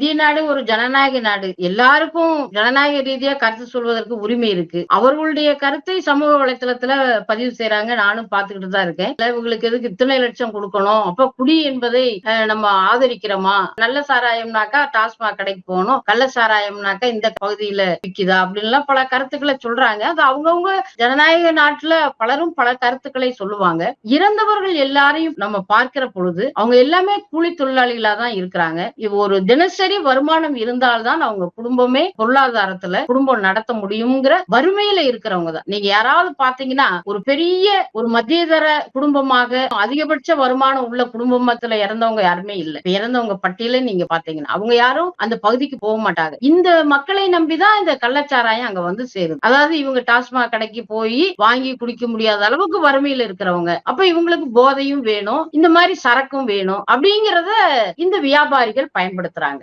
இந்திய நாடு ஒரு ஜனநாயக நாடு. எல்லாருக்கும் ஜனநாயக ரீதியா கருத்து சொல்வதற்கு உரிமை இருக்கு. அவர்களுடைய கருத்தை சமூக வலைத்தளத்துல பதிவு செய்றாங்க. நானும் பார்த்துக்கிட்டு தான் இருக்கேன். இவங்களுக்கு எதுக்கு இத்தனை லட்சம் குடுக்கணும்? அப்ப குடி என்பதை நம்ம ஆதரிக்கிறோமா? நல்ல சாராயம்னாக்கா டாஸ்மாக் கடைக்கு போகணும். கள்ள சாராயம்னாக்கா இந்த பகுதியில விக்குதா? அப்படின்லாம் பல கருத்துக்களை சொல்றாங்க. அது அவங்கவங்க ஜனநாயக நாட்டுல பலரும் பல கருத்துக்களை சொல்லுவாங்க. இறந்தவர்கள் எல்லாரையும் நம்ம பார்க்கிற பொழுது அவங்க எல்லாமே கூலி தொழிலாளிகளா தான் இருக்கிறாங்க. ஒரு தினசரி வருமானம் இருந்தால்தான் அவங்க குடும்பமே பொருளாதாரத்துல குடும்பம் நடத்த முடியுங்கிற வறுமையில இருக்கிறவங்க தான். நீங்க யாராவது பாத்தீங்கன்னா ஒரு பெரிய ஒரு மத்தியதர குடும்பமாக அதிகபட்ச வருமானம் உள்ள குடும்பத்துல இறந்தவங்க யாருமே இல்ல. இறந்தவங்க பட்டியல நீங்க பாத்தீங்கன்னா அவங்க யாரும் அந்த பகுதிக்கு போக மாட்டாங்க. இந்த மக்களை நம்பிதான் இந்த கள்ளச்சாராயம் அங்க வந்து சேருது. அதாவது இவங்க டாஸ்மாக் கடைக்கு போய் வாங்கி குடிக்க முடியாத அளவுக்கு வறுமையில இருக்கிறவங்க. அப்ப இவங்களுக்கு போதையும் வேணும், இந்த மாதிரி சரக்கும் வேணும் அப்படிங்கறத இந்த வியாபாரிகள் பயன்படுத்துறாங்க.